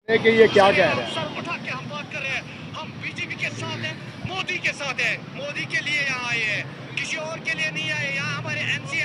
कि ये क्या कह रहे हैं? सर उठा के हम बात कर रहे हैं, हम बीजेपी के साथ हैं, मोदी के साथ हैं, मोदी के लिए यहाँ आए हैं, किसी और के लिए नहीं आए। यहाँ हमारे एमसी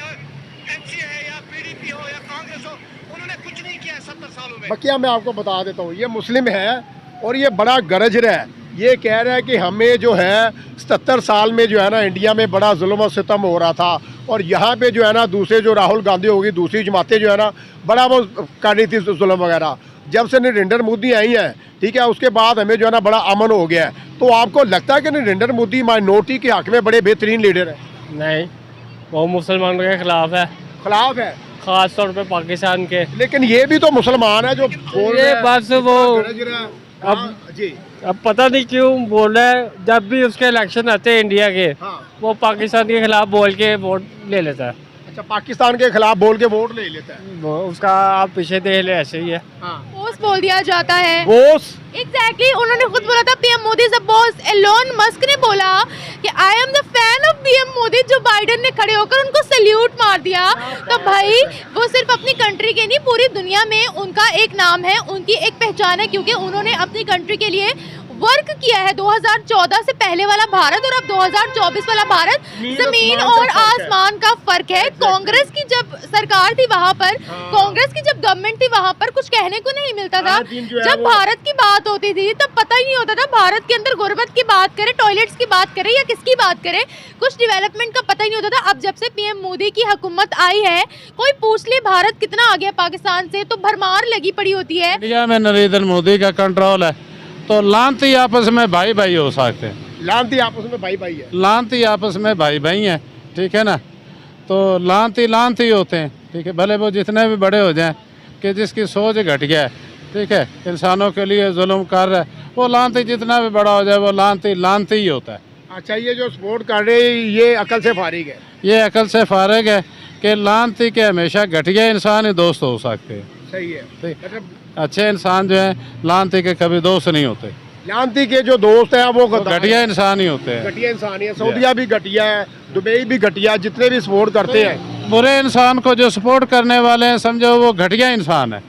है या पीडीपी हो या कांग्रेस हो, उन्होंने कुछ नहीं किया है 70 सालों में। बकिया मैं आपको बता देता हूँ, ये मुस्लिम है और ये बड़ा गरज रहा है। ये कह रहा है कि हमें जो है 77 साल में जो है ना इंडिया में बड़ा जुल्म और सितम हो रहा था, और यहाँ पे जो है ना दूसरे जो राहुल गांधी होगी, दूसरी जमातें जो है ना बड़ा वो कर रही थी जुल्म वगैरह। जब से नरेंद्र मोदी आई हैं, ठीक है, उसके बाद हमें जो है ना बड़ा अमन हो गया है। तो आपको लगता है कि नरेंद्र मोदी माइनॉरिटी के हक में बड़े बेहतरीन लीडर है? नहीं, वो मुसलमानों के खिलाफ है, खिलाफ है, खास तौर पे पाकिस्तान के। लेकिन ये भी तो मुसलमान है जो बोल रहे ये हैं, बस वो गरज रहा है। अब हाँ, जी अब पता नहीं क्यों बोल रहा है, जब भी उसके इलेक्शन आते हैं इंडिया के, हाँ। वो पाकिस्तान के खिलाफ बोल के वोट ले लेता है। अच्छा, पाकिस्तान के खिलाफ बोल के वोट ले लेता है। वो उसका आप पीछे देख ले, ऐसे ही है। हाँ। बॉस बोल दिया जाता है। बोस एग्जैक्टली उन्होंने खुद बोला था PM Modi is a boss. Elon Musk ने बोला कि I am the fan of PM Modi. Joe Biden ने खड़े होकर उनको सैल्यूट मार दिया। तो भाई वो सिर्फ अपनी कंट्री के नहीं, पूरी दुनिया में उनका एक नाम है, उनकी एक पहचान है, क्योंकि उन्होंने अपनी कंट्री के लिए वर्क किया है। 2014 से पहले वाला भारत और अब 2024 वाला भारत, जमीन और आसमान का फर्क है। कांग्रेस की जब सरकार थी वहाँ पर, कांग्रेस की जब गवर्नमेंट थी वहाँ पर कुछ कहने को नहीं मिलता था। जब भारत की बात होती थी तब पता ही नहीं होता था भारत के अंदर गुर्बत की बात करें, टॉयलेट्स की बात करें या किसकी बात करें, कुछ डेवलपमेंट का पता ही नहीं होता था। अब जब से पीएम मोदी की हुकूमत आई है, कोई पूछ ले भारत कितना आ गया पाकिस्तान से, तो भरमार लगी पड़ी होती है। इंडिया में नरेंद्र मोदी का कंट्रोल है तो लानती आपस में भाई भाई हो सकते हैं। लानती आपस में भाई भाई है। लानती आपस में भाई भाई हैं, ठीक है ना। तो लानती होते हैं, ठीक है, भले वो जितने भी बड़े हो जाएं, कि जिसकी सोच घट गया है, ठीक है, इंसानों के लिए जुल्म कर रहा है, वो लानती जितना भी बड़ा हो जाए वो लानती ही होता है। अच्छा, ये जो सपोर्ट कर रहे हैं ये अकल से फारिग है? ये अकल से फारिग है कि लानती के हमेशा घटिया इंसान ही दोस्त हो सकते हैं। सही है। ठीक। मतलब अच्छे इंसान जो है लानती के कभी दोस्त नहीं होते। लानती के जो दोस्त हैं वो घटिया इंसान ही होते हैं। घटिया इंसान ही है। सऊदिया भी घटिया है, दुबई भी घटिया, जितने भी सपोर्ट करते हैं। बुरे इंसान को जो सपोर्ट करने वाले हैं, समझो वो घटिया इंसान है।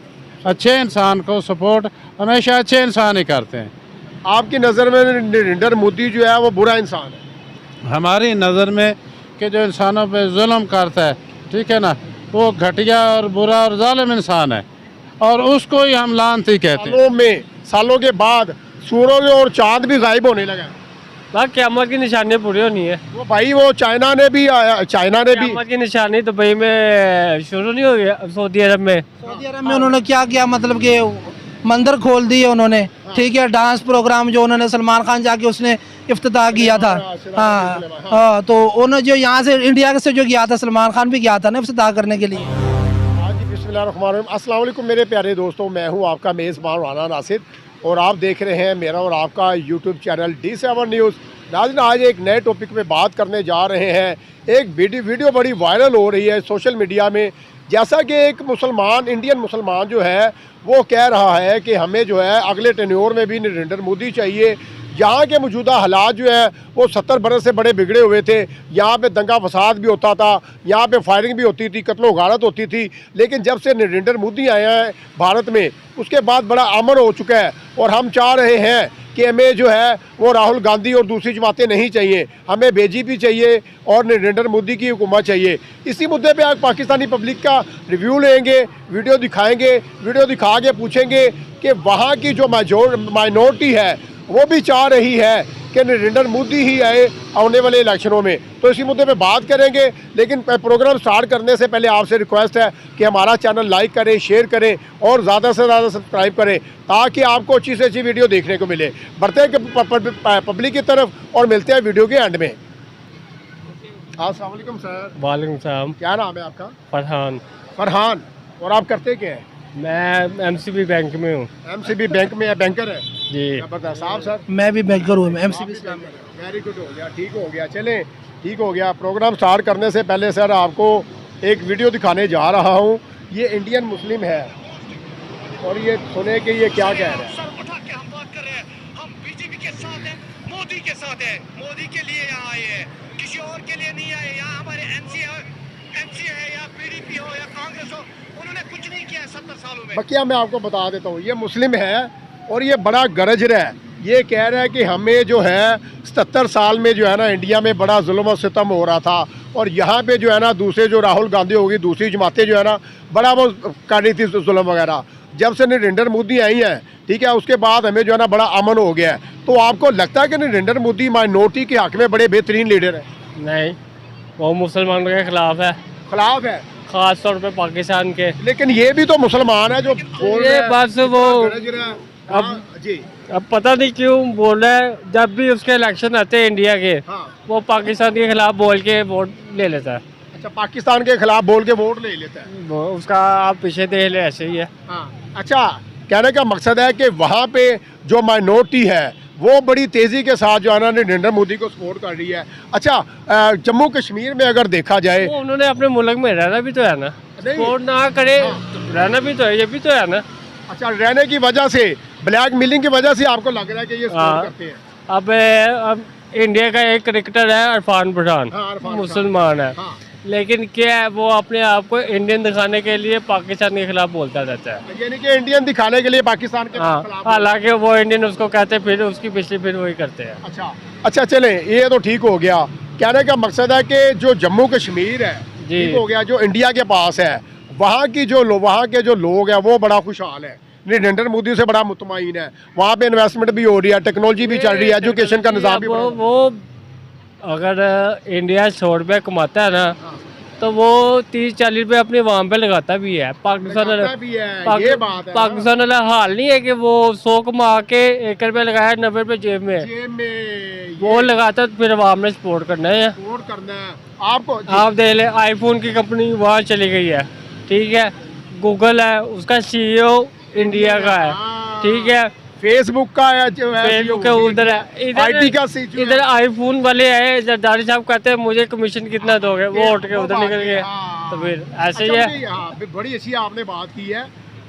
अच्छे इंसान को सपोर्ट हमेशा अच्छे इंसान ही करते हैं। आपकी नज़र में नरेंद्र मोदी जो है वो बुरा इंसान है? हमारी नज़र में कि जो इंसानों पे जुल्म करता है, ठीक है ना, वो घटिया और बुरा और जालिम इंसान है, और उसको ही हम लानती कहते हैं। सालों के बाद सूरज और चांद भी गायब होने लगा। बस क़यामत की निशानी पूरी होनी है। वो भाई वो चाइना ने भी क़यामत की निशानी दुबई में शुरू नहीं हो गया, सऊदी अरब में उन्होंने क्या किया, मतलब कि मंदिर खोल दिए उन्होंने, ठीक है। डांस प्रोग्राम जो उन्होंने सलमान खान जाके उसने इफ्तिताह किया था। हाँ, तो उन्होंने जो यहाँ से इंडिया से जो गया था, सलमान खान भी गया था ना इफ्तिताह करने के लिए। अस्सलाम वालेकुम मेरे प्यारे दोस्तों, मैं हूं आपका मेज़बान राना नासिर और आप देख रहे हैं मेरा और आपका यूट्यूब चैनल D7 न्यूज़। नाज़रीन, आज एक नए टॉपिक पे बात करने जा रहे हैं। एक वीडियो बड़ी वायरल हो रही है सोशल मीडिया में, जैसा कि एक मुसलमान, इंडियन मुसलमान जो है वो कह रहा है कि हमें जो है अगले टेन्योर में भी नरेंद्र मोदी चाहिए। यहाँ के मौजूदा हालात जो है वो 70 बरस से बड़े बिगड़े हुए थे। यहाँ पे दंगा फसाद भी होता था, यहाँ पे फायरिंग भी होती थी, कत्लो गारत होती थी। लेकिन जब से नरेंद्र मोदी आए हैं भारत में, उसके बाद बड़ा अमन हो चुका है। और हम चाह रहे हैं कि हमें जो है वो राहुल गांधी और दूसरी जमातें नहीं चाहिए, हमें बीजेपी चाहिए और नरेंद्र मोदी की हुकूमत चाहिए। इसी मुद्दे पे आज पाकिस्तानी पब्लिक का रिव्यू लेंगे, वीडियो दिखाएंगे, वीडियो दिखा के पूछेंगे कि वहाँ की जो माइनॉरिटी है वो भी चाह रही है कि नरेंद्र मोदी ही आए आने वाले इलेक्शनों में। तो इसी मुद्दे पे बात करेंगे। लेकिन प्रोग्राम स्टार्ट करने से पहले आपसे रिक्वेस्ट है कि हमारा चैनल लाइक करें, शेयर करें और ज़्यादा से ज़्यादा सब्सक्राइब करें, ताकि आपको अच्छी से अच्छी वीडियो देखने को मिले। बढ़ते हैं पब्लिक की तरफ और मिलते हैं वीडियो के एंड में। अस्सलाम वालेकुम सर। वालेकुम सलाम। क्या नाम है आपका? फरहान। फरहान। और आप करते क्या हैं? मैं एमसीबी बैंक में हूँ। एमसीबी बैंक में बैंकर है जी। जबरदस्त। आप सर? मैं भी बैंकर हूँ, MCB। वेरी गुड, हो गया, ठीक हो गया। चलें, ठीक हो गया। प्रोग्राम स्टार्ट करने से पहले सर आपको एक वीडियो दिखाने जा रहा हूँ। ये इंडियन मुस्लिम है और ये सुने कि ये क्या कह रहे हैं। सर उठा के हम बात कर रहे हैं, हम बीजेपी के साथ हैं, मोदी के साथ हैं, मोदी के लिए यहाँ आए हैं, किसी और के लिए नहीं आए। यहाँ हमारे एमसी है या पीडीपी हो या कांग्रेस हो, उन्होंने कुछ नहीं किया है 70 सालों में। बकिया मैं आपको बता देता हूँ, ये मुस्लिम है और ये बड़ा गरज रहा है, ये कह रहा है कि हमें जो है 77 साल में जो है ना इंडिया में बड़ा जुल्म और सितम हो रहा था, और यहाँ पे जो है ना दूसरे जो राहुल गांधी होगी, दूसरी जमातें जो है ना बड़ा वो कर रही थी जुल्म वगैरह। जब से नरेंद्र मोदी आई हैं, ठीक है, उसके बाद हमें जो है ना बड़ा अमन हो गया है। तो आपको लगता है कि नरेंद्र मोदी माइनॉरिटी के हक में बड़े बेहतरीन लीडर हैं? नहीं, वो मुसलमानों के खिलाफ है, खिलाफ है, खास तौर पे पाकिस्तान के। लेकिन ये भी तो मुसलमान है जो बोल रहे ये हैं, बस वो गरज रहा है। अब- हाँ, जी अब पता नहीं क्यों बोल रहा है, जब भी उसके इलेक्शन आते हैं इंडिया के, हाँ। वो पाकिस्तान के खिलाफ बोल के वोट ले लेता है। अच्छा, पाकिस्तान के खिलाफ बोल के वोट ले लेता है। वो उसका आप पीछे देख ले, ऐसे ही है। हाँ। अच्छा, कहने का मकसद है कि वहाँ पे जो माइनॉरिटी है वो बड़ी तेज़ी के साथ जो है ना नरेंद्र मोदी को सपोर्ट कर रही है। अच्छा, जम्मू कश्मीर में अगर देखा जाए, वो उन्होंने अपने मुल्क में रहना भी तो है ना, नहीं। सपोर्ट ना करे तो रहना भी तो है, ये भी तो है ना। अच्छा, रहने की वजह से, ब्लैक मेलिंग की वजह से आपको लग रहा है कि ये हाँ। सपोर्ट करते हैं? अब इंडिया का एक क्रिकेटर है इरफान पठान, हाँ, इरफान पठान। मुसलमान है, हाँ। लेकिन क्या है, वो अपने आप को इंडियन दिखाने के लिए पाकिस्तान के खिलाफ बोलता रहता है। यानी कि इंडियन दिखाने के लिए पाकिस्तान के हाँ, खिलाफ। हालांकि वो इंडियन उसको कहते हैं, फिर उसकी पिछली फिर वही करते हैं। अच्छा, चलें, ये तो ठीक हो गया। कहने का मकसद है कि जो जम्मू कश्मीर है, जी। ठीक हो गया, जो इंडिया के पास है, वहाँ की वहाँ के जो लोग हैं वो बड़ा खुशहाल है, नरेंद्र मोदी से बड़ा मुतमईन है। वहाँ पे इन्वेस्टमेंट भी हो रही है, टेक्नोलॉजी भी चल रही है, एजुकेशन का निज़ाम भी बढ़ा। वो अगर इंडिया 100 रुपये कमाता है ना, तो वो 30-40 रुपये अपने वहाँ पे लगाता भी है। पाकिस्तान लगाता भी है, ये बात है। पाकिस्तान वाला हाल नहीं है कि वो 100 कमा के 1 रुपये लगाया, 90 रुपये जेब में जेब में वो लगाता, तो फिर अवाम ने सपोर्ट करना है। सपोर्ट करना है आपको। आप देख ले, आईफोन की कंपनी वहाँ चली गई है, ठीक है, गूगल है, उसका CEO इंडिया का है, हाँ। ठीक है, फेसबुक का है, जो है फेसबुक के उधर है, IT का CEO इधर आईफोन वाले आए, जरदारी साहब कहते हैं मुझे कमीशन कितना दोगे, वो उठ के उधर निकल गए। हाँ। तो फिर ऐसे ही अच्छा, है। हाँ, बड़ी अच्छी आपने बात की है।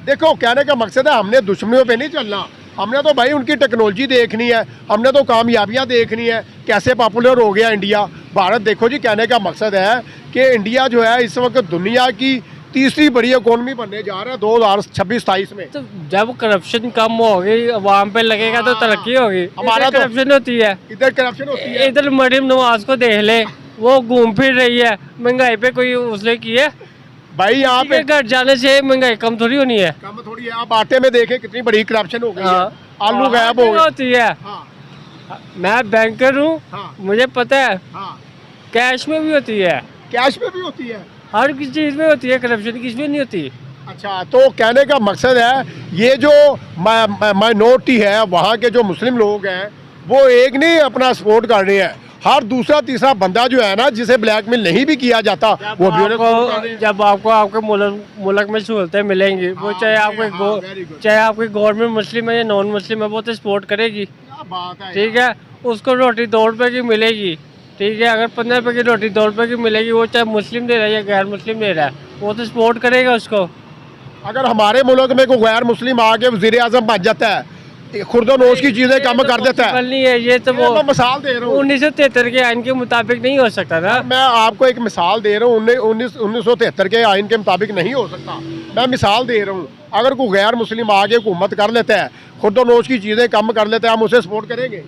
देखो, कहने का मकसद है हमने दुश्मनियों पे नहीं चलना, हमने तो भाई उनकी टेक्नोलॉजी देखनी है, हमने तो कामयाबियां देखनी है, कैसे पॉपुलर हो गया इंडिया, भारत। देखो जी, कहने का मकसद है कि इंडिया जो है इस वक्त दुनिया की तीसरी बड़ी इकोनॉमी बनने जा रहा है 2026-27 में। तो जब करप्शन कम होगी, अवाम पे लगेगा, तो तरक्की होगी। हमारा तो- करप्शन होती है, इधर करप्शन होती है। इधर मरीम नवाज को देख ले, वो घूम फिर रही है, महंगाई पे कोई उसने की है? भाई यहाँ पे घर जाने से महंगाई कम थोड़ी होनी है। कम थोड़ी है। आप आटे में देखें कितनी बड़ी करप्शन हो गई है, हाँ। आलू गायब हो गए। होती है। हाँ, मैं बैंकर हूँ, हाँ, मुझे पता है, हाँ। कैश में भी होती है, कैश में भी होती है। हर किसी चीज में होती है, करप्शन किस में नहीं होती। अच्छा, तो कहने का मकसद है ये जो माइनॉरिटी है, वहाँ के जो मुस्लिम लोग हैं, वो एक नहीं अपना सपोर्ट कर रहे हैं, हर दूसरा तीसरा बंदा जो है ना, जिसे ब्लैकमेल नहीं भी किया जाता, वो भी उन्हें support कर रहे हैं। जब आपको आपके मुल्क में सहूलतें मिलेंगी, वो हाँ, चाहे very good। चाहे आपकी गवर्नमेंट मुस्लिम है या नॉन मुस्लिम है, वो तो सपोर्ट करेगी, क्या बात है ठीक है। उसको रोटी 2 रुपए की मिलेगी, ठीक है, अगर 15 रुपए की रोटी 2 रुपए की मिलेगी, वो चाहे मुस्लिम दे रहा है या गैर मुस्लिम दे रहा है, वो तो सपोर्ट करेगा उसको। अगर हमारे मुल्क में कोई गैर मुस्लिम आके वजीर आजम बन जाता है, खुर्दोनोश की चीजें कम कर देता है, नहीं है, ये तो मैं वो मिसाल दे रहा हूँ। 1973 के आइन के मुताबिक नहीं हो सकता ना। मैं आपको एक मिसाल दे रहा हूँ, 1973 के आइन के मुताबिक नहीं हो सकता। मैं मिसाल दे रहा हूँ, अगर कोई गैर मुस्लिम आगे हुकूमत कर लेता है, खुर्दोनोश की चीज़ें कम कर लेता है, हम उसे सपोर्ट करेंगे?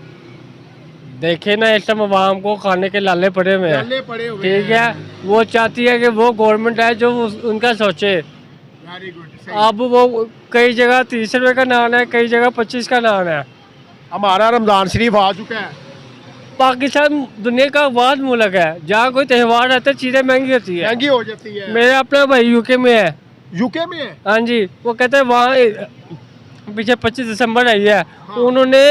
देखे ना, इस टाइम अवाम को खाने के लाले पड़े हुए हैं, लाले पड़े हुए ठीक है, वो चाहती है कि वो गवर्नमेंट है जो उनका सोचे। Very good. अब वो कई जगह 30 रुपए का नान है, कई जगह 25 का नान है। हमारा रमज़ान शरीफ आ चुका है। पाकिस्तान दुनिया का वाद मुल्क है, जहाँ कोई त्यौहार रहता है चीज़ें महंगी होती है। महंगी हो जाती है। मेरा अपना भाई UK में है। यूके में है? हाँ जी, वो कहते हैं वहाँ पीछे 25 दिसंबर आई है, उन्होंने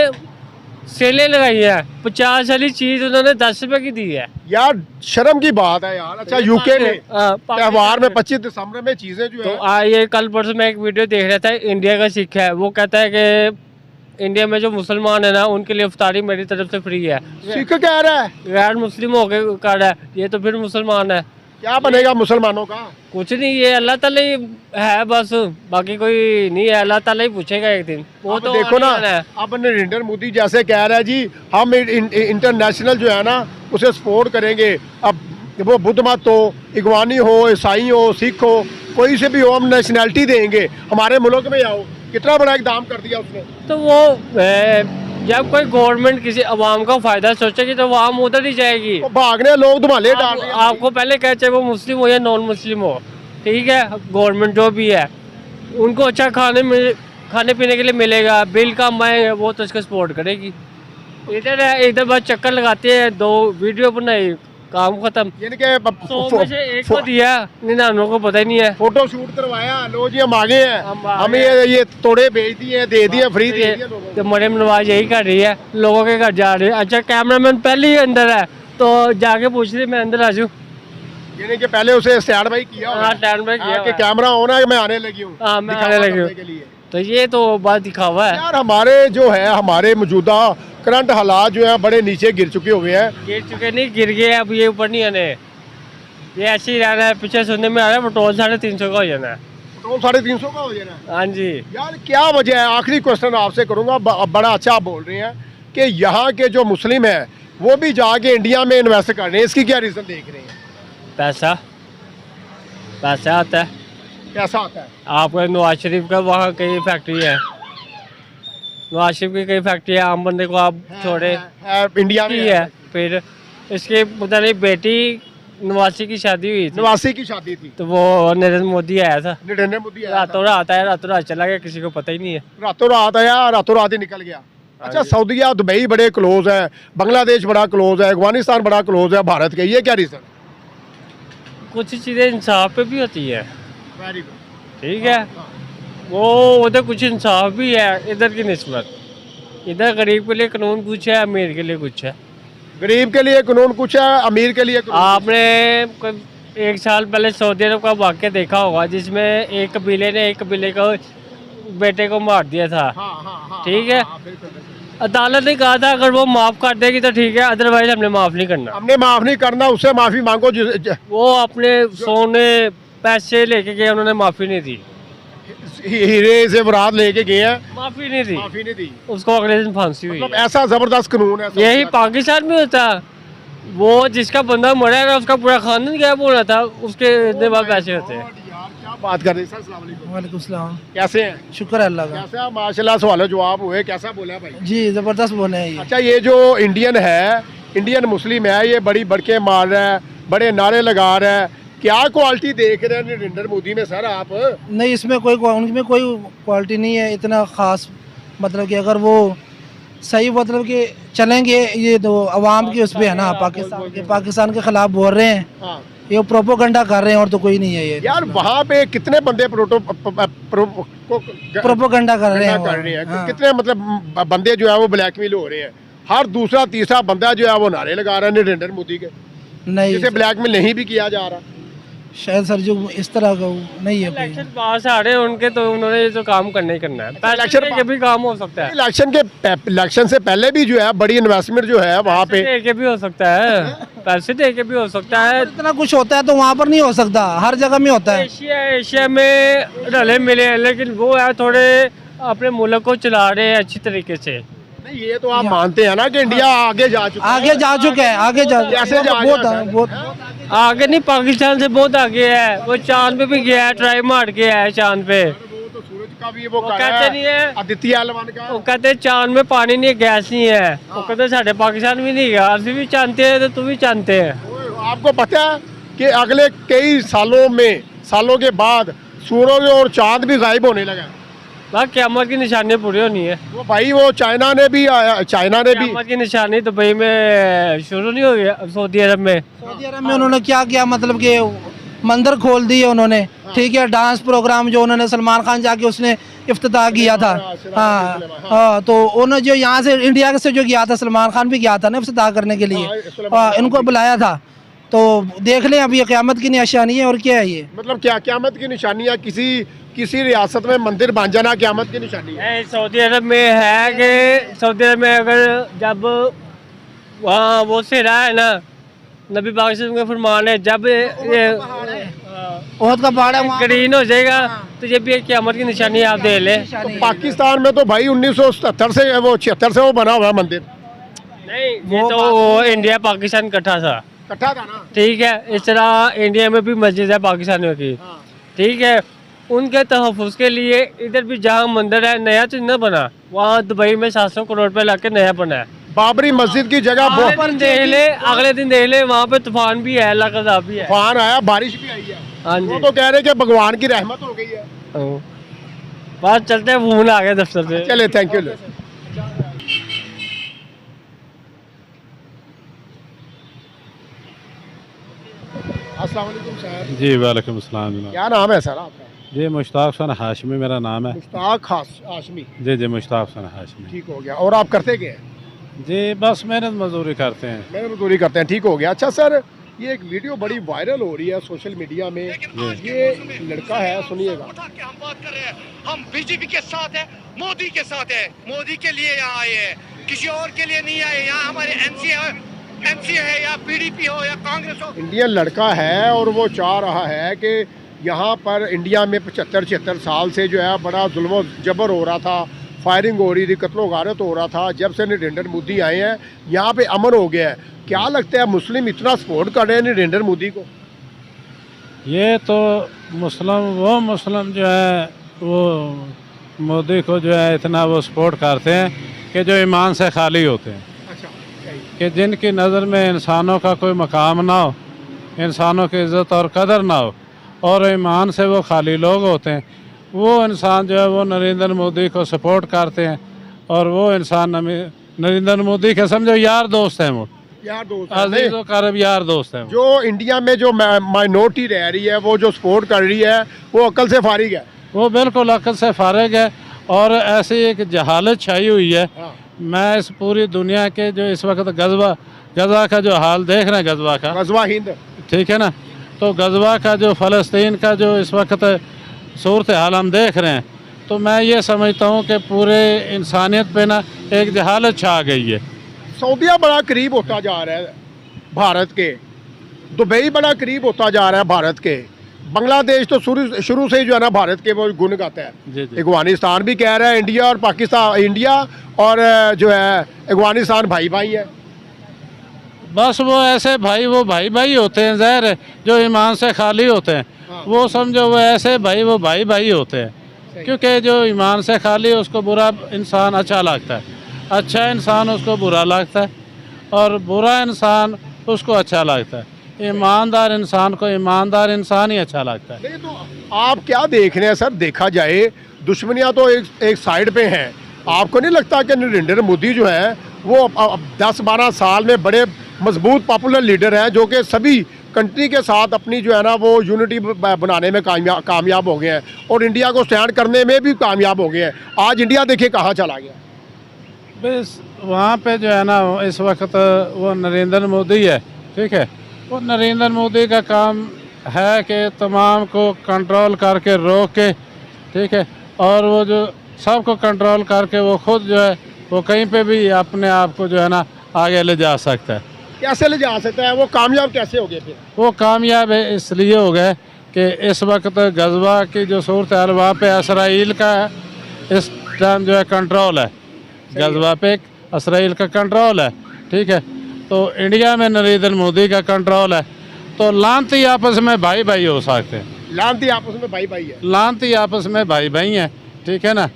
सेलें लगाई है, 50 वाली चीज़ उन्होंने 10 रुपए की दी है। यार शर्म की बात है यार। अच्छा, यूके में त्यौहार में 25 दिसंबर में चीज़ें जो तो है। ये कल परसों मैं एक वीडियो देख रहा था, इंडिया का सिख है, वो कहता है कि इंडिया में जो मुसलमान है ना, उनके लिए इफ्तारी मेरी तरफ से फ्री है। सिख कह रहा है, गैर मुस्लिम हो गए कर रहा है, ये तो फिर मुसलमान है। क्या बनेगा मुसलमानों का? कुछ नहीं, ये अल्लाह ताला ही है बस, बाकी कोई नहीं है, अल्लाह ताला ही पूछेगा एक दिन। वो अब तो देखो ना, आने वाला है। अब नरेंद्र मोदी जैसे कह रहा है जी, हम इंटरनेशनल जो है ना उसे सपोर्ट करेंगे। अब वो बुद्ध मत हो, इगवानी हो, ईसाई हो, सिख हो, कोई से भी हो, हम नेशनैलिटी देंगे, हमारे मुल्क में आओ। कितना बड़ा इकदाम कर दिया उसने। तो वो जब कोई गवर्नमेंट किसी अवाम का फायदा सोचेगी तो अवाम उधर ही जाएगी। वो भागने लोग धुमाले डाल रहे हैं। आपको पहले कहे चाहे वो मुस्लिम हो या नॉन मुस्लिम हो, ठीक है, गवर्नमेंट जो भी है उनको अच्छा खाने पीने के लिए मिलेगा, बिल कम आए वो तो इसका सपोर्ट करेगी। इधर है, इधर बस चक्कर लगाते हैं, 2 वीडियो बनाई, काम खत्म। यानी कि 100 में से 1 को दिया, 99 को पता ही नहीं है। फोटो शूट करवाया, लो जी हम आगे हैं, हम आगे हमें ये तोड़े भेज दिए, दे दिए, फ्री दे दिए लोगों तो मरियम नवाज यही कर रही है, लोगों के घर जा रही है। अच्छा कैमरामैन पहले ही अंदर है तो जाके पूछ रही मैं अंदर आ जाऊँ। को। यानी कि पहले उसे स्टैंड बाई किया हाँ स्टैंड पे किया कि हुआ है। कैमरा ऑन है, मैं आने लगी हूँ। हाँ मैं दिखावा आने लगी हूँ। करने के लिए। तो ये तो बात दिखावा है। यार हमारे जो है, हमारे मौजूदा करंट हालात जो है बड़े नीचे गिर चुके हुए हैं। गिर चुके नहीं, गिर गए, अब ये ऊपर नहीं आने, ये ऐसे ही रहना है। पीछे सुनने में आ रहा है पेट्रोल 350 का हो जाना है। पेट्रोल 350 का हो जाना। हाँ जी। यार क्या वजह है, आखिरी क्वेश्चन आपसे करूंगा, बड़ा अच्छा आप बोल रहे हैं कि यहाँ के जो मुस्लिम हैं वो भी जाके इंडिया में इन्वेस्ट कर रहे हैं, इसकी क्या रीज़न देख रहे हैं? पैसा आता है। कैसा आता है? आपका नवाज शरीफ का वहाँ कई फैक्ट्री है, नवाज शरीफ की कई फैक्ट्री है, आम बंदे को आप छोड़े इंडिया में की है। फिर इसके पता नहीं बेटी नवासी की शादी हुई थी, 89 की शादी थी, तो वो नरेंद्र मोदी आया था, नरेंद्र मोदी आया था। रातों रात आया, रातों रात चला गया, किसी को पता ही नहीं है। रातों रात आया, रातों रात ही निकल गया। अच्छा, सऊदीया दुबई बड़े क्लोज है, बांग्लादेश बड़ा क्लोज है, अफगानिस्तान बड़ा क्लोज है भारत के, ये क्या रीज़न? कुछ चीज़ें इंसाफ पे भी होती है, वेरी गुड। ठीक है, वो उधर कुछ इंसाफ भी है इधर की निस्बत। इधर गरीब के लिए कानून कुछ है, अमीर के लिए कुछ है। गरीब के लिए कानून कुछ है, अमीर के लिए कानून आपने 1 साल पहले सऊदी अरब का वाक़या देखा होगा जिसमें एक कबीले ने एक कबीले को बेटे को मार दिया था, हाँ, ठीक है। बिल्कुल, बिल्कुल। अदालत ने कहा था अगर वो माफ़ कर देगी तो ठीक है, अदरवाइज हमने माफ़ नहीं करना। हमने माफ़ नहीं करना, उससे माफ़ी मांगो। वो अपने सोने पैसे लेके गए, उन्होंने माफ़ी नहीं दी, हीरे से बरात लेके गए हैं, माफ़ी नहीं दी, माफ़ी नहीं दी। उसको अगले दिन फांसी हुई मतलब है। ऐसा ज़बरदस्त कानून है। यही पाकिस्तान में होता, वो जिसका बंदा मरा है उसका पूरा खानदान गायब होना था, उसके इतने बाद पैसे होते हैं। यार क्या बात कर रहे हैं सर। अस्सलाम वालेकुम। वालेकुम सलाम। कैसे हैं? शुक्र है अल्लाह का। कैसे आप? माशाल्लाह सवाल जवाब हुए, कैसा बोला भाई? जी ज़बरदस्त बोले हैं ये। अच्छा, ये जो इंडियन है, इंडियन मुस्लिम है, ये बड़ी बड़के मार रहा है, बड़े नारे लगा रहा है, क्या क्वालिटी देख रहे हैं नरेंद्र मोदी में सर आप? नहीं, इसमें उनमें कोई क्वालिटी नहीं है इतना ख़ास, मतलब कि अगर वो सही मतलब कि चलेंगे, ये तो अवाम की उस पर है ना, पाकिस्तान के खिलाफ बोल रहे हैं, हाँ। ये प्रोपोगंडा कर रहे हैं और तो कोई नहीं है ये। यार वहाँ पे कितने बंदे प्रोपोगंडा कर रहे हैं कर रहे हैं, हाँ। कितने मतलब बंदे जो है वो ब्लैकमेल हो रहे हैं। हर दूसरा तीसरा बंदा जो है वो नारे लगा रहा है नरेंद्र मोदी के, नहीं जिसे ब्लैकमेल नहीं भी किया जा रहा। शायद सर जो इस तरह का नहीं है कोई। इलेक्शन पास आ रहे हैं उनके, तो उन्होंने ये तो काम करना ही करना है। इलेक्शन पैसे के भी काम हो सकता है, इलेक्शन से पहले भी जो है बड़ी इन्वेस्टमेंट जो है वहाँ पे पैसे दे के भी हो सकता है, पैसे दे के भी हो सकता है। इतना कुछ होता है तो वहाँ पर नहीं हो सकता, हर जगह में होता है। एशिया में रले मिले हैं, लेकिन वो है थोड़े अपने मुल्क को चला रहे हैं अच्छी तरीके से। नहीं, ये तो आप मानते हैं ना कि इंडिया आगे जा चुका है। आगे जा चुके हैं, आगे जा कैसे जा बहुत आगे नहीं, पाकिस्तान से बहुत आगे है, वो चांद पे भी गया है, ट्राई मार के आया है चांद पे। वो तो सूरज का भी वो कर कहते रहा नहीं है, आदित्य एलवन का। वो कहते हैं चांद में पानी नहीं है, गैस नहीं है। वो कहते साढ़े पाकिस्तान में नहीं है, अभी भी जानते हैं तो तुम भी जानते हैं। आपको पता है कि अगले कई सालों के बाद सूरज और चांद भी गायब होने लगा। बस क़यामत की निशानी पूरी होनी है। वो भाई वो चाइना ने भी क़यामत की निशानी दुबई में शुरू नहीं हो गया, सऊदी अरब में। सऊदी अरब में उन्होंने क्या किया, मतलब कि मंदिर खोल दिए उन्होंने, ठीक है। डांस प्रोग्राम जो उन्होंने सलमान खान जाके उसने इफ्तिताह किया था, हाँ, तो उन्होंने जो यहाँ से इंडिया से जो गया था, सलमान खान भी गया था ना इफ्तिताह करने के लिए, इनको बुलाया था। तो देख लें अब ये क़यामत की निशानी है और क्या है ये, मतलब क्या क़यामत की निशानी है? किसी रियासत में मंदिर बन जाना क़यामत की निशानी है? सऊदी अरब में है कि सऊदी अरब में अगर जब वहाँ वो से रहा है ना, नबी पाक सल्लल्लाहु अलैहि वसल्लम का फरमान है, जब ये ओहद का पहाड़ है वहाँ ग्रीन हो जाएगा तो ये भी एक क़यामत की निशानी आप दे ले। तो पाकिस्तान में तो भाई 1977 से वो 76 से वो बना हुआ है मंदिर। नहीं, ये तो वो इंडिया पाकिस्तान इकट्ठा था, इकट्ठा था ना। ठीक है। इस तरह इंडिया में भी मस्जिद है पाकिस्तानियों की, ठीक है। उनके तहफ़्फ़ुज़ के लिए इधर भी जहाँ मंदिर है नया तो न बना, वहाँ दुबई में 700 करोड़ पे ला के नया बना है। बाबरी मस्जिद की जगह अगले दिन देख ले वहाँ पे तूफान भी है, अल्लाह का अज़ाब भी है। तूफान आया, बारिश भी आई है। हाँ वो जी, तो कह रहे कि भगवान की रहमत हो गई है। हाँ। बस चलते हैं, फोन आ गया दफ्तर से। चले, थैंक यू। अस्सलाम वालेकुम सर। जी वालेकुम अस्सलाम जनाब। क्या नाम है सर आपका? जी मुश्ताक हसन हाशमी मेरा नाम है। मुश्ताक हाशमी। जी मुश्ताक हसन हाशमी। ठीक हो गया। और आप करते क्या हैं? जी बस मेहनत मजदूरी करते हैं। मेहनत मजदूरी करते हैं। ठीक हो गया। अच्छा सर, ये एक वीडियो बड़ी वायरल हो रही है सोशल मीडिया में। ये लड़का है, सुनिएगा। उठा के हम बात कर रहे हैं, हम बीजेपी के साथ हैं, मोदी के साथ हैं, मोदी के लिए यहाँ आए हैं, किसी और के लिए नहीं आए। यहाँ हमारे एमसी है या पीडीपी हो या कांग्रेस हो। इंडियन लड़का है और वो चाह रहा है कि यहाँ पर इंडिया में 75-76 साल से जो है बड़ा जुल्म जबर हो रहा था, फायरिंग हो रही थी, कत्लो गारत हो रहा था। जब से नरेंद्र मोदी आए हैं यहाँ पे अमन हो गया है। क्या लगता है मुस्लिम इतना सपोर्ट कर रहे हैं नरेंद्र मोदी को? ये तो मुस्लिम जो है वो मोदी को जो है इतना वो सपोर्ट करते हैं कि जो ईमान से खाली होते हैं। अच्छा, कि जिनकी नज़र में इंसानों का कोई मकाम ना हो, इंसानों की इज़्ज़त और कदर ना हो और ईमान से वो खाली लोग होते हैं, वो इंसान जो है वो नरेंद्र मोदी को सपोर्ट करते हैं। और वो इंसान नरेंद्र मोदी के समझो यार दोस्त हैं, वो यार दोस्त अजीज व क़रीब यार दोस्त हैं। जो इंडिया में जो माइनॉरिटी रह रही है, वो जो सपोर्ट कर रही है, वो अकल से फारिग है। वो बिल्कुल अकल से फारिग है और ऐसी एक जहालत छाई हुई है। हाँ। मैं इस पूरी दुनिया के जो इस वक्त गज़वा का जो हाल देख रहे हैं, गज़वा हिंद, ठीक है ना, तो गज़वा का जो फ़लस्तीन का जो इस वक्त सूरत हाल हम देख रहे हैं, तो मैं ये समझता हूँ कि पूरे इंसानियत पे ना एक जहालत छा गई है। सऊदीया बड़ा करीब होता जा रहा है भारत के, दुबई बड़ा करीब होता जा रहा है भारत के, बांग्लादेश तो शुरू से ही जो है ना भारत के वो गुण गाता है। जी जी। अफगानिस्तान भी कह रहा है इंडिया और पाकिस्तान, इंडिया और जो है अफगानिस्तान भाई भाई है। बस वो ऐसे भाई होते हैं, ज़ाहिर है जो ईमान से खाली होते हैं। हाँ। वो समझो वो ऐसे वो भाई होते हैं, क्योंकि जो ईमान से खाली है उसको बुरा इंसान अच्छा लगता है, अच्छा इंसान उसको बुरा लगता है और बुरा इंसान उसको अच्छा लगता है। ईमानदार इंसान को ईमानदार इंसान ही अच्छा लगता है। नहीं तो आप क्या देख रहे हैं सर? देखा जाए दुश्मनियां तो एक साइड पे हैं। आपको नहीं लगता कि नरेंद्र मोदी जो है वो 10-12 साल में बड़े मजबूत पॉपुलर लीडर हैं, जो कि सभी कंट्री के साथ अपनी जो है ना वो यूनिटी बनाने में कामयाब हो गए हैं और इंडिया को स्टैंड करने में भी कामयाब हो गए हैं। आज इंडिया देखिए कहाँ चला गया। बस वहाँ पे जो है ना इस वक्त वो नरेंद्र मोदी है, ठीक है, वो नरेंद्र मोदी का काम है कि तमाम को कंट्रोल करके रोक के, ठीक है, और वो जो सबको कंट्रोल करके वो खुद जो है वो कहीं पे भी अपने आप को जो है ना आगे ले जा सकता है। कैसे ले जा सकता है? वो कामयाब कैसे हो गए फिर? वो कामयाब है इसलिए हो गए कि इस वक्त गज़वा की जो सूरत है वहाँ पे इसराइल का इस टाइम जो है कंट्रोल है, गज़वा पे इसराइल का कंट्रोल है, ठीक है, तो इंडिया में नरेंद्र मोदी का कंट्रोल है। तो लानती आपस में भाई हो सकते हैं। लानती आपस में भाई है। लानती आपस में भाई हैं, ठीक है ना,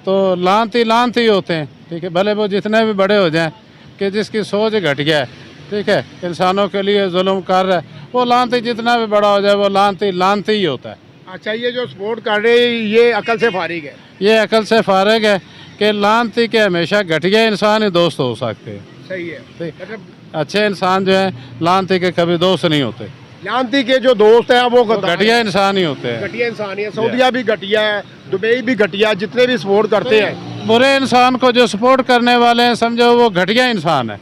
तो लानती होते हैं, ठीक है, भले वो जितने भी बड़े हो जाएं कि जिसकी सोच घट गया है, ठीक है, इंसानों के लिए जुल्म कर रहा है, वो लानती जितना भी बड़ा हो जाए वो लानती ही होता है। अच्छा, ये जो सपोर्ट कर रहे हैं ये अकल से फारिग है? ये अकल से फारिग है कि लानती के हमेशा घटिया इंसान ही दोस्त हो सकते हैं। सही है। मतलब अच्छे इंसान जो है लानती के कभी दोस्त नहीं होते। लानती के जो दोस्त हैं वो घटिया इंसान ही होते हैं। घटिया इंसान ही है। सऊदीया भी घटिया है, दुबई भी घटिया है, जितने भी सपोर्ट करते हैं। बुरे इंसान को जो सपोर्ट करने वाले हैं समझो वो घटिया इंसान है।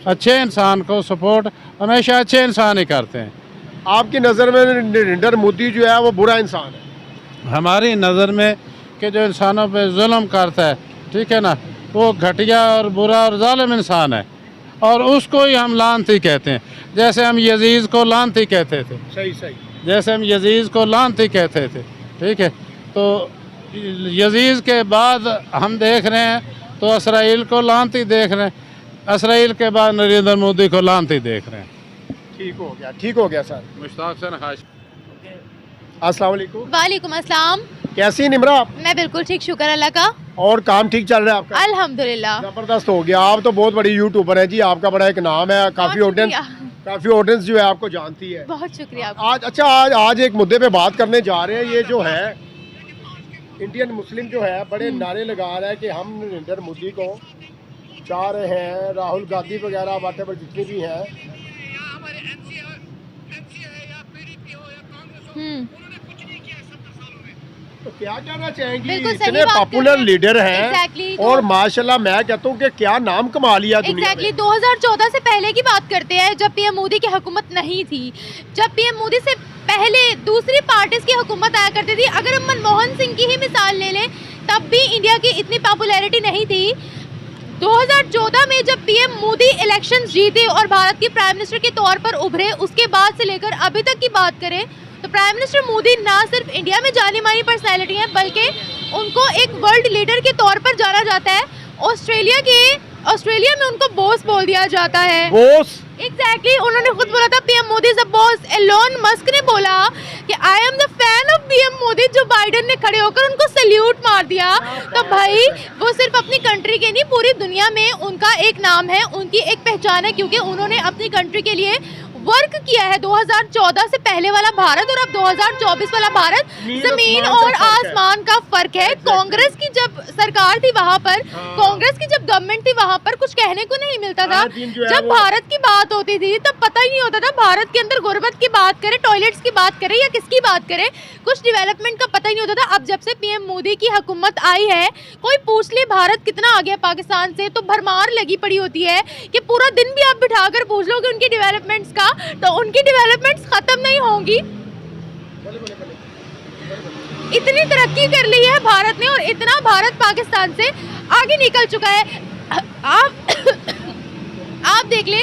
अच्छे इंसान को सपोर्ट हमेशा अच्छे इंसान ही करते हैं। आपकी नज़र में नरेंद्र मोदी जो है वो बुरा इंसान है? हमारी नज़र में कि जो इंसानों पे जुल्म करता है, ठीक है ना, वो घटिया और बुरा और जालिम इंसान है और उसको ही हम लानती कहते हैं। जैसे हम यजीज़ को लानती कहते थे, सही। जैसे हम यजीज़ को लानती कहते थे, ठीक है, तो यजीज़ के बाद हम देख रहे हैं तो इसराइल को लानती देख रहे हैं, इसराइल के बाद नरेंद्र मोदी को लानती देख रहे हैं। ठीक हो गया सर। मुश्ताक हसन हाशमी। अस्सलाम वालेकुम। वालेकुम अस्सलाम। कैसी हैं निम्रा आप? मैं बिल्कुल ठीक, शुक्र अल्लाह का। और काम ठीक चल रहा है आपका? अल्हम्दुलिल्लाह। जबरदस्त हो गया। आप तो बहुत बड़ी यूट्यूबर है जी, आपका बड़ा एक नाम है, काफी ऑडियंस जो है आपको जानती है। बहुत शुक्रिया। आज एक मुद्दे पे बात करने जा रहे हैं। ये जो है इंडियन मुस्लिम जो है बड़े नारे लगा रहा है कि हम नरेंद्र मोदी को चाह रहे हैं, राहुल गांधी वगैरह वाटेवर जितने भी हैं। यहाँ हमारे एमसी है या पीडीपी हो या कांग्रेस हो, उन्होंने कुछ नहीं किया 70 सालों में। तो क्या कहना चाहेंगी? बिल्कुल सही इतने बात कर पॉपुलर रहे हैं। लीडर हैं Exactly, और माशाल्लाह मैं कहता हूँ कि क्या नाम कमा लिया दुनिया एग्जैक्टली में। 2014 से पहले की बात करते हैं, जब पीएम मोदी की हुकूमत नहीं थी, जब पीएम मोदी से पहले दूसरी पार्टीज की हुकूमत आया करती थी। अगर हम मनमोहन सिंह की ही मिसाल ले लें, तब भी इंडिया की इतनी पॉपुलैरिटी नहीं थी। 2014 में जब पीएम मोदी इलेक्शंस जीते और भारत के प्राइम मिनिस्टर के तौर पर उभरे, उसके बाद से लेकर अभी तक की बात करें तो प्राइम मिनिस्टर मोदी ना सिर्फ इंडिया में जानी मानी पर्सनैलिटी हैं, बल्कि उनको एक वर्ल्ड लीडर के तौर पर जाना जाता है। ऑस्ट्रेलिया में उनको बॉस बोल दिया जाता है। बॉस एग्जैक्टली उन्होंने खुद बोला था PM Modi is a boss. Elon Musk ने बोला कि I am the fan of PM Modi. Joe Biden ने खड़े होकर उनको सैल्यूट मार दिया। तो भाई वो सिर्फ अपनी कंट्री के नहीं, पूरी दुनिया में उनका एक नाम है, उनकी एक पहचान है, क्योंकि उन्होंने अपनी कंट्री के लिए वर्क किया है। 2014 से पहले वाला भारत और अब 2024 वाला भारत जमीन और आसमान का फर्क है। कांग्रेस की जब सरकार थी वहाँ पर, कांग्रेस की जब गवर्नमेंट थी वहाँ पर कुछ कहने को नहीं मिलता था। जब भारत की बात होती थी तब पता ही नहीं होता था भारत के अंदर गुर्बत की बात करें, टॉयलेट्स की बात करें या किसकी बात करें, कुछ डेवलपमेंट का पता ही नहीं होता था। अब जब से पीएम मोदी की हुकूमत आई है, कोई पूछ ले भारत कितना आ गया पाकिस्तान से, तो भरमार लगी पड़ी होती है कि पूरा दिन भी आप बिठाकर पूछ लोगे उनकी डेवलपमेंट्स का, तो उनकी डेवलपमेंट्स खत्म नहीं होंगी। इतनी तरक्की कर ली है भारत ने और इतना भारत पाकिस्तान से आगे निकल चुका है। आप देख ले,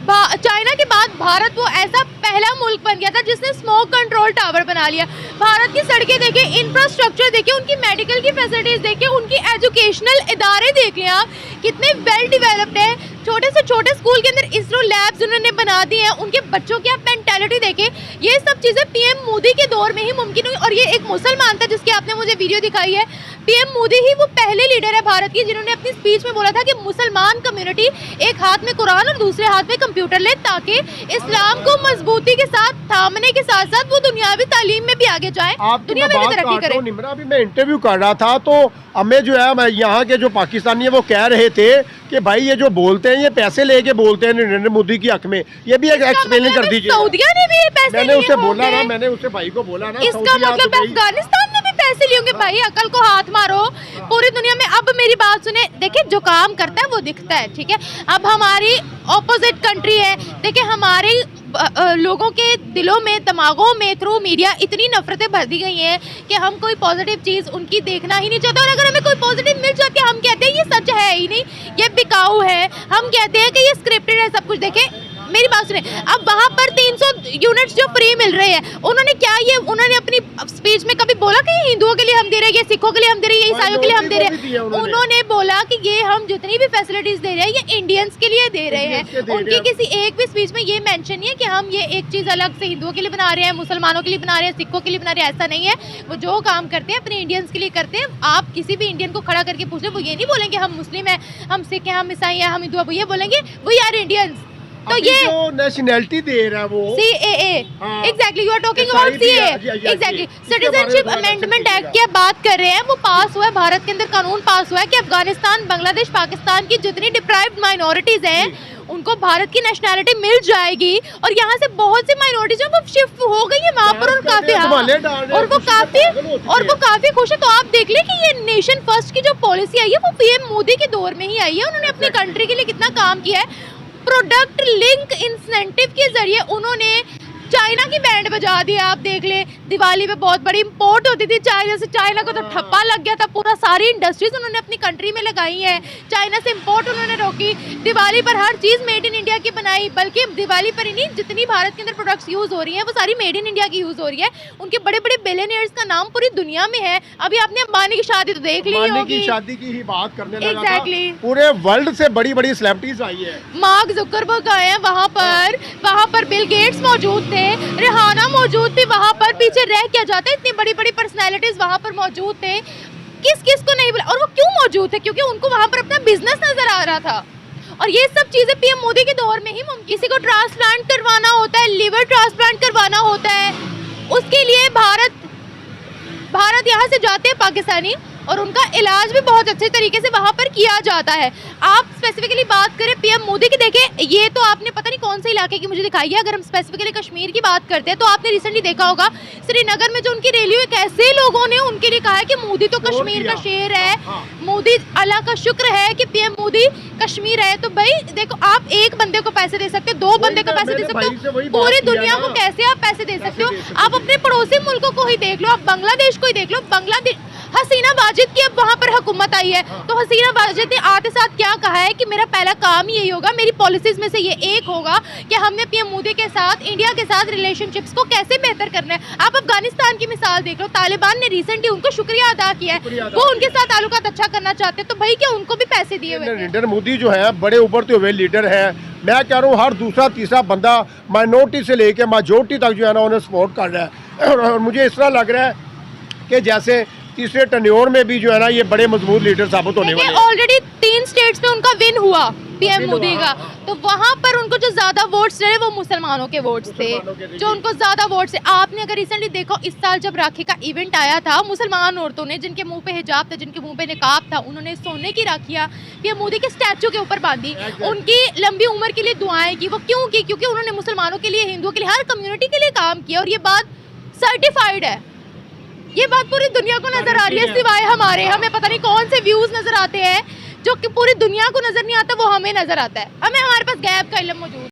चाइना के बाद भारत वो ऐसा पहला मुल्क बन गया था जिसने स्मोक कंट्रोल टावर बना लिया। भारत की सड़कें देखें, इंफ्रास्ट्रक्चर देखें, उनकी मेडिकल की फैसिलिटीज देखें, उनकी एजुकेशनल इदारे देख लें आप, कितने वेल डेवलप्ड है। छोटे से छोटे स्कूल के अंदर इसरो लैब्स उन्होंने बना दिए हैं। उनके बच्चों की आप मेंटालिटी देखें, ये सब चीज़ें पीएम मोदी के दौर में ही मुमकिन हुई। और ये एक मुसलमान था जिसकी आपने मुझे वीडियो दिखाई है। पीएम मोदी ही वो पहले लीडर है भारत की जिन्होंने अपनी स्पीच में बोला था कि मुसलमान कम्युनिटी एक हाथ में कुरान और दूसरे हाथ में कंप्यूटर ले, ताकि इस्लाम को मजबूती के साथ थामने के साथ साथ वो दुनियावी तालीम में भी आगे जाए, दुनिया में भी तरक्की करे। निम्रा, अभी मैं इंटरव्यू कर रहा था तो हमें जो है यहाँ के जो पाकिस्तानी है वो कह रहे थे कि भाई ये जो बोलते हैं ये पैसे लेके बोलते हैं नरेंद्र मोदी की हक में। ये भी एक एक्सप्लेन कर दीजिए। सऊदिया ने भी ये पैसे मैंने उसे बोला ना, मैंने उसे भाई को बोला ना, इसका मतलब अफगानिस्तान ने भी पैसे लिए होंगे। भाई अकल को हाथ मारो, पूरी दुनिया में। अब मेरी बात सुने, देखिए जो काम करता है वो दिखता है, ठीक है। अब हमारी ऑपोजिट कंट्री है, देखिए हमारे लोगों के दिलों में, दिमागों में थ्रू मीडिया इतनी नफरतें भर दी गई हैं कि हम कोई पॉजिटिव चीज़ उनकी देखना ही नहीं चाहते। और अगर हमें कोई पॉजिटिव मिल जाती है हम कहते हैं ये सच है ही नहीं, ये बिकाऊ है, हम कहते हैं कि ये स्क्रिप्टेड है सब कुछ। देखें मेरी बात सुने, अब वहाँ पर 300 यूनिट्स जो फ्री मिल रहे हैं, उन्होंने क्या ये उन्होंने अपनी स्पीच में कभी बोला कि ये हिंदुओं के लिए हम दे रहे हैं, ये सिखों के लिए हम दे रहे हैं, ये ईसाइयों के लिए हम दे रहे हैं? उन्होंने बोला कि ये हम जितनी भी फैसिलिटीज दे रहे हैं ये इंडियंस के लिए दे रहे हैं। उनकी किसी एक भी स्पीच में ये मेंशन नहीं है कि हम ये एक चीज़ अलग से हिंदुओं के लिए बना रहे हैं, मुसलमानों के लिए बना रहे हैं, सिखों के लिए बना रहे हैं, ऐसा नहीं है। वो जो काम करते हैं अपने इंडियंस के लिए करते हैं। आप किसी भी इंडियन को खड़ा करके पूछ ले, वो ये नहीं बोलेंगे हम मुस्लिम हैं, हम सिख हैं, हम ईसाई हैं, हम हिंदू हैं, वो ये बोलेंगे वी आर इंडियंस। तो ये जो नेशनैलिटी दे रहा है वो CAA, exactly you are talking about CAA, exactly citizenship amendment act की बात कर रहे हैं। वो पास हुआ है, भारत के अंदर कानून पास हुआ है कि अफगानिस्तान, बांग्लादेश, पाकिस्तान की जितनी डिप्राइव्ड माइनॉरिटीज हैं उनको भारत की नेशनैलिटी मिल जाएगी। और यहाँ से बहुत सी माइनॉरिटीज वो शिफ्ट हो गई है वहाँ पर, और वो काफी खुश है। तो आप देख ले कि ये नेशन फर्स्ट की जो पॉलिसी आई है वो पीएम मोदी के दौर में ही आई है। उन्होंने अपनी कंट्री के लिए कितना काम किया है। प्रोडक्ट लिंक इंसेंटिव के जरिए उन्होंने चाइना की बैंड बजा दिया। आप देख ले, दिवाली पे बहुत बड़ी इंपोर्ट होती थी चाइना से, चाइना को तो ठप्पा लग गया था पूरा। सारी इंडस्ट्रीज उन्होंने अपनी कंट्री में लगाई है, चाइना से इंपोर्ट उन्होंने रोकी। दिवाली पर हर चीज़ मेड इन इंडिया की बनाई, बल्कि दिवाली पर ही नहीं, जितनी भारत के अंदर प्रोडक्ट्स यूज़ हो रही हैं वो सारी मेड इन इंडिया की यूज़ हो रही है। उनके बड़े बड़े बिलियनियर्स का नाम पूरी दुनिया में है। अभी आपने अंबानी की शादी तो देख ली होगी, शादी की ही बात करने लगा था। Exactly. पूरे वर्ल्ड से बड़ी बड़ी सेलिब्रिटीज आई है। मार्क जुकरबर्ग आए हैं वहाँ पर बिल गेट्स मौजूद थे, रिहाना मौजूद थी वहाँ पर, पीछे रह क्या जाता है, इतनी बड़ी बड़ी पर्सनैलिटीज वहाँ पर मौजूद थे, किस किस को नहीं बुला, और वो क्यों मौजूद थे? क्योंकि उनको वहाँ पर अपना बिजनेस नजर आ रहा था। और ये सब चीजें पीएम मोदी के दौर में ही किसी को ट्रांसप्लांट करवाना होता है, लिवर ट्रांसप्लांट करवाना होता है, उसके लिए भारत यहाँ से जाते हैं पाकिस्तानी, और उनका इलाज भी बहुत अच्छे तरीके से वहाँ पर किया जाता है। आप स्पेसिफिकली बात करें पीएम मोदी की, देखें ये तो आपने पता नहीं कौन से इलाके की मुझे दिखाई है। अगर हम स्पेसिफिकली कश्मीर की बात करते हैं तो आपने रिसेंटली देखा होगा श्रीनगर में जो उनकी रैली हुई, कैसे लोगों ने उनके लिए कहा है कि मोदी तो कश्मीर का शेर है, मोदी अल्लाह का शुक्र है कि पीएम मोदी कश्मीर है। तो भाई देखो, आप एक बंदे को पैसे दे सकते हो, दो बंदे को पैसे दे सकते हो, पूरी दुनिया को कैसे आप पैसे दे सकते हो? आप अपने पड़ोसी मुल्कों को ही देख लो, आप बांग्लादेश को ही देख लो। बांग्लादेश हसीना वाजिद की अब वहाँ पर हुकूमत आई है, तो हसीना वाजिद ने आते साथ क्या कहा है कि मेरा पहला काम यही होगा, मेरी पॉलिसीज में से ये एक होगा कि हमने पीएम मोदी के साथ, इंडिया के साथ रिलेशनशिप्स को कैसे बेहतर करना है। आप अफगानिस्तान की मिसाल देख लो, तालिबान ने रिसेंटली उनको शुक्रिया अदा किया है, वो उनके साथ ताल्लुकात अच्छा करना चाहते हैं, तो भाई क्या उनको भी पैसे दिए हुए? नरेंद्र मोदी जो है बड़े उभरते हुए लीडर है। मैं कह रहा हूँ हर दूसरा तीसरा बंदा माइनॉरिटी से लेके मेजॉरिटी तक जो है ना उन्हें सपोर्ट कर रहा है, और मुझे इस तरह लग रहा है कि जैसे तीसरे टर्न्योर में भी जो है ना ये बड़े मजबूत लीडर साबित होने वाले हैं। ऑलरेडी 3 स्टेट्स में उनका विन हुआ पीएम मोदी का, तो वहाँ पर उनको जो ज्यादा वोट्स रहे वो मुसलमानों के वोट्स थे, जो उनको ज्यादा वोट्स है। आपने अगर रिसेंटली देखो, इस साल जब राखी का इवेंट आया था, मुसलमान औरतों ने जिनके मुंह पे हिजाब था, जिनके मुंह पे निकाब था, उन्होंने सोने की राखियां पीएम मोदी के स्टैचू के ऊपर बांधी, उनकी लंबी उम्र के लिए दुआएं की। वो क्यों की? क्योंकि उन्होंने मुसलमानों के लिए, हिंदुओं के लिए, हर कम्युनिटी के लिए काम किया, और ये बात सर्टिफाइड है। ये बात पूरी दुनिया को नजर आ रही है, सिवाय हमारे, हमें पता नहीं कौन से व्यूज नजर आते हैं जो कि पूरी दुनिया को नजर नहीं आता, वो हमें नजर आता है। हमें हमारे पास गैब का इल्म मौजूद है।